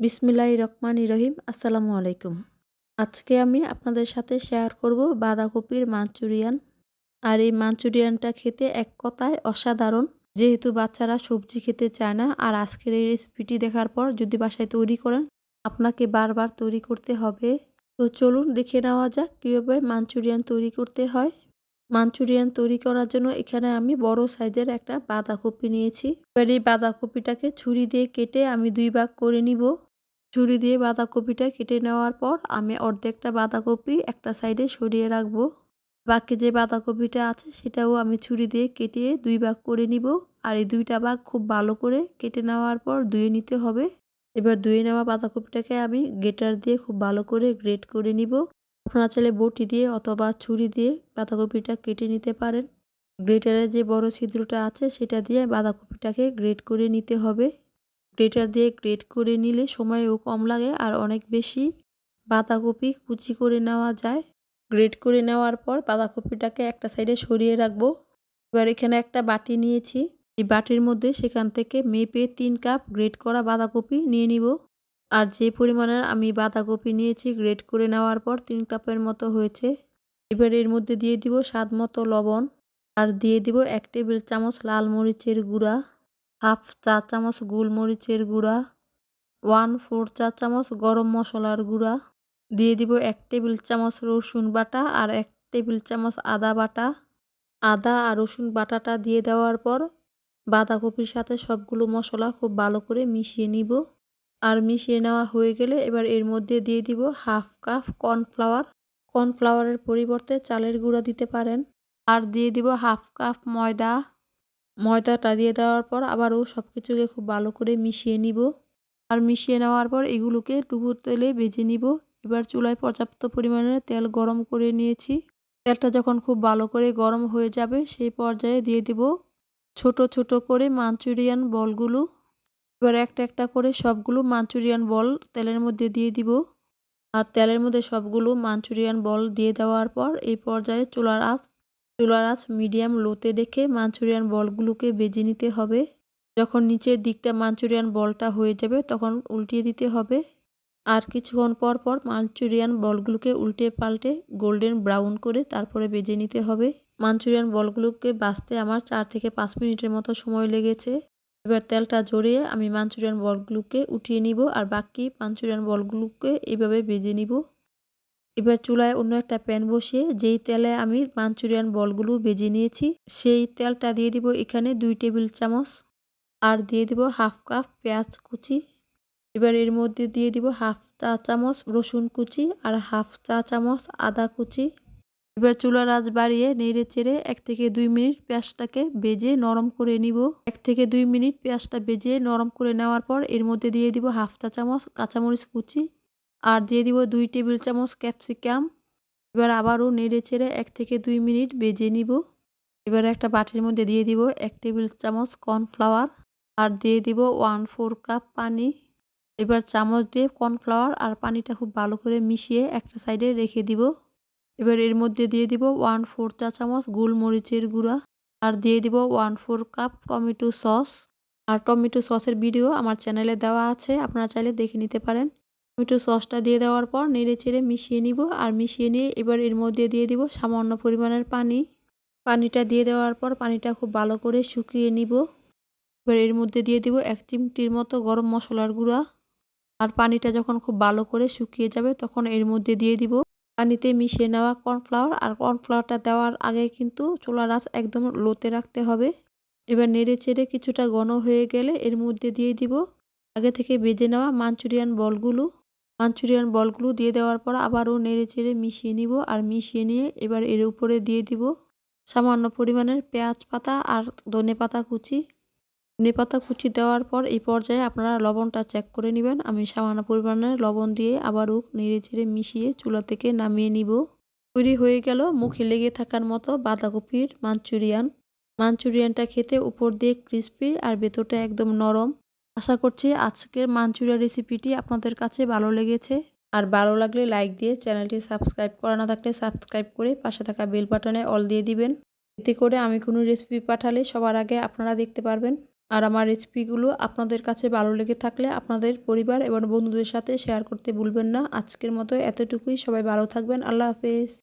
বিসমিল্লাহির রহমানির রহিম। আসসালামু আলাইকুম। আজকে আমি আপনাদের সাথে শেয়ার করব বাঁধাকপির মাঞ্চুরিয়ান। আর এই মাঞ্চুরিয়ানটা খেতে এক কথায় অসাধারণ। যেহেতু বাচ্চারা সবজি খেতে চায় না, আর আজকের এই রেসিপিটি দেখার পর যদি বাসায় তৈরি করেন আপনাকে বারবার তৈরি করতে হবে। তো চলুন দেখে নেওয়া যাক কীভাবে মাঞ্চুরিয়ান তৈরি করতে হয়। মাঞ্চুরিয়ান তৈরি করার জন্য এখানে আমি বড় সাইজের একটা বাঁধাকপি নিয়েছি। এবার এই বাঁধাকপিটাকে ছুরি দিয়ে কেটে আমি 2 ভাগ করে নিব। ছুরি দিয়ে বাঁধাকপিটা কেটে নেওয়ার পর আমি অর্ধেকটা বাঁধাকপি একটা সাইডে সরিয়ে রাখবো। বাকি যে বাঁধাকপিটা আছে সেটাও আমি ছুরি দিয়ে কেটে 2 ভাগ করে নিব। আর এই 2টা ভাগ খুব ভালো করে কেটে নেওয়ার পর ধুয়ে নিতে হবে। এবার ধুয়ে নেওয়া বাঁধাকপিটাকে আমি গ্রেটার দিয়ে খুব ভালো করে গ্রেট করে নিব। আপনারা চাইলে বটি দিয়ে অথবা ছুরি দিয়ে বাঁধাকপিটা কেটে নিতে পারেন। গ্রেটারের যে বড় ছিদ্রটা আছে সেটা দিয়ে বাঁধাকপিটাকে গ্রেট করে নিতে হবে। গ্রেটার দিয়ে গ্রেট করে নিলে সময়ও কম লাগে আর অনেক বেশি বাঁধাকপি কুচি করে নেওয়া যায়। গ্রেট করে নেওয়ার পর বাঁধাকপিটাকে একটা সাইডে সরিয়ে রাখবো। এবার এখানে একটা বাটি নিয়েছি। এই বাটির মধ্যে সেখান থেকে মেপে 3 কাপ গ্রেট করা বাঁধাকপি নিয়ে নিব। আর যে পরিমাণের আমি বাঁধাকপি নিয়েছি গ্রেট করে নেওয়ার পর 3 কাপের মতো হয়েছে। এবার এর মধ্যে দিয়ে দিব স্বাদ মতো লবণ, আর দিয়ে দিব 1 টেবিল চামচ লাল মরিচের গুঁড়া, হাফ চা চামচ গোলমরিচের গুঁড়া, 1/4 চা চামচ গরম মশলার গুঁড়া, দিয়ে দিব 1 টেবিল চামচ রসুন বাটা আর 1 টেবিল চামচ আদা বাটা। আদা আর রসুন বাটাটা দিয়ে দেওয়ার পর বাঁধাকপির সাথে সবগুলো মশলা খুব ভালো করে মিশিয়ে নিব। আর মিশিয়ে নেওয়া হয়ে গেলে এবার এর মধ্যে দিয়ে দিব হাফ কাপ কর্নফ্লাওয়ার। কর্নফ্লাওয়ারের পরিবর্তে চালের গুঁড়া দিতে পারেন। আর দিয়ে দিব হাফ কাপ ময়দা। ময়দাটা দিয়ে দেওয়ার পর আবারও সব কিছুকে খুব ভালো করে মিশিয়ে নিব। আর মিশিয়ে নেওয়ার পর এগুলোকে ডুবো তেলে ভেজে নিব। এবার চুলায় পর্যাপ্ত পরিমাণে তেল গরম করে নিয়েছি। তেলটা যখন খুব ভালো করে গরম হয়ে যাবে সেই পর্যায়ে দিয়ে দিব ছোট ছোট করে মাঞ্চুরিয়ান বলগুলো। এবার একটা একটা করে সবগুলো মাঞ্চুরিয়ান বল তেলের মধ্যে দিয়ে দিব। আর তেলের মধ্যে সবগুলো মাঞ্চুরিয়ান বল দিয়ে দেওয়ার পর এই পর্যায়ে চুলার আঁচ মিডিয়াম লোতে রেখে মাঞ্চুরিয়ান বলগুলোকে ভেজে নিতে হবে। যখন নিচের দিকটা মাঞ্চুরিয়ান বলটা হয়ে যাবে তখন উল্টিয়ে দিতে হবে। আর কিছুক্ষণ পর পর মাঞ্চুরিয়ান বলগুলোকে উল্টে পাল্টে গোল্ডেন ব্রাউন করে তারপরে ভেজে নিতে হবে। মাঞ্চুরিয়ান বলগুলোকে ভাজতে আমার 4 থেকে 5 মিনিটের মতো সময় লেগেছে। এবার তেলটা ঝরিয়ে আমি মাঞ্চুরিয়ান বলগুলোকে উঠিয়ে নিব আর বাকি মাঞ্চুরিয়ান বলগুলোকে এইভাবে ভেজে নিব। এবার চুলায় অন্য একটা প্যান বসিয়ে যেই তেলে আমি মাঞ্চুরিয়ান বলগুলো ভেজে নিয়েছি সেই তেলটা দিয়ে দিব এখানে 2 টেবিল চামচ। আর দিয়ে দিব হাফ কাপ পেঁয়াজ কুচি। এবার এর মধ্যে দিয়ে দিব হাফ চা চামচ রসুন কুচি আর হাফ চা চামচ আদা কুচি। এবার চুলার আঁচ বাড়িয়ে নেড়ে চেড়ে 1 থেকে 2 মিনিট পেঁয়াজটাকে ভেজে নরম করে নিব। 1 থেকে 2 মিনিট পেঁয়াজটা ভেজে নরম করে নেওয়ার পর এর মধ্যে দিয়ে দিব হাফ চা চামচ কাঁচামরিচ কুচি আর দিয়ে দিব 2 টেবিল চামচ ক্যাপসিকাম। এবার আবারও নেড়ে চেড়ে 1 থেকে 2 মিনিট ভেজে নিব। এবার একটা বাটির মধ্যে দিয়ে দিব 1 টেবিল চামচ কর্নফ্লাওয়ার আর দিয়ে দিব 1/4 কাপ পানি। এবার চামচ দিয়ে কর্নফ্লাওয়ার আর পানিটা খুব ভালো করে মিশিয়ে একটা সাইডে রেখে দিব। এবার এর মধ্যে দিয়ে দিব 1/4 চা চামচ গোলমরিচের গুঁড়া আর দিয়ে দিব 1/4 কাপ টমেটো সস। আর টমেটো সসের ভিডিও আমার চ্যানেলে দেওয়া আছে, আপনারা চাইলে দেখে নিতে পারেন। টমেটো সসটা দিয়ে দেওয়ার পর নেড়ে চেড়ে মিশিয়ে নিব। আর মিশিয়ে নিয়ে এবার এর মধ্যে দিয়ে দিব সামান্য পরিমাণের পানি। পানিটা দিয়ে দেওয়ার পর পানিটা খুব ভালো করে শুকিয়ে নিব। এবার এর মধ্যে দিয়ে দিব 1 চিমটির মতো গরম মশলার গুঁড়া। আর পানিটা যখন খুব ভালো করে শুকিয়ে যাবে তখন এর মধ্যে দিয়ে দিব পানিতে মিশিয়ে নেওয়া কর্নফ্লাওয়ার। আর কর্নফ্লাওয়ারটা দেওয়ার আগে কিন্তু চুলার আঁচ একদম লোতে রাখতে হবে। এবার নেড়ে চেড়ে কিছুটা ঘন হয়ে গেলে এর মধ্যে দিয়ে দিব আগে থেকে ভেজে নেওয়া মাঞ্চুরিয়ান বলগুলো। মাঞ্চুরিয়ান বলগুলো দিয়ে দেওয়ার পর আবারও নেড়ে চেড়ে মিশিয়ে নিব। আর মিশিয়ে নিয়ে এবার এর উপরে দিয়ে দিব সামান্য পরিমাণের পেঁয়াজ পাতা আর ধনেপাতা কুচি। ধনেপাতা কুচি দেওয়ার পর এই পর্যায়ে আপনারা লবণটা চেক করে নেবেন। আমি সামান্য পরিমাণে লবণ দিয়ে আবারও নেড়ে চেড়ে মিশিয়ে চুলা থেকে নামিয়ে নিব। তৈরি হয়ে গেল মুখে লেগে থাকার মতো বাঁধাকপির মাঞ্চুরিয়ান। মাঞ্চুরিয়ানটা খেতে উপর দিয়ে ক্রিস্পি আর ভেতরটা একদম নরম। আশা করছি আজকের মাঞ্চুরিয়ান রেসিপিটি আপনাদের কাছে ভালো লেগেছে। আর ভালো লাগলে লাইক দিয়ে চ্যানেলটি সাবস্ক্রাইব করা না থাকলে সাবস্ক্রাইব করে পাশে থাকা বেল বাটনে অল দিয়ে দিবেন। এতে করে আমি কোনো রেসিপি পাঠালে সবার আগে আপনারা দেখতে পারবেন। আর আমার রেসিপিগুলো আপনাদের কাছে ভালো লেগে থাকলে আপনাদের পরিবার এবং বন্ধুদের সাথে শেয়ার করতে ভুলবেন না। আজকের মতো এতটুকুই। সবাই ভালো থাকবেন। আল্লাহ হাফেজ।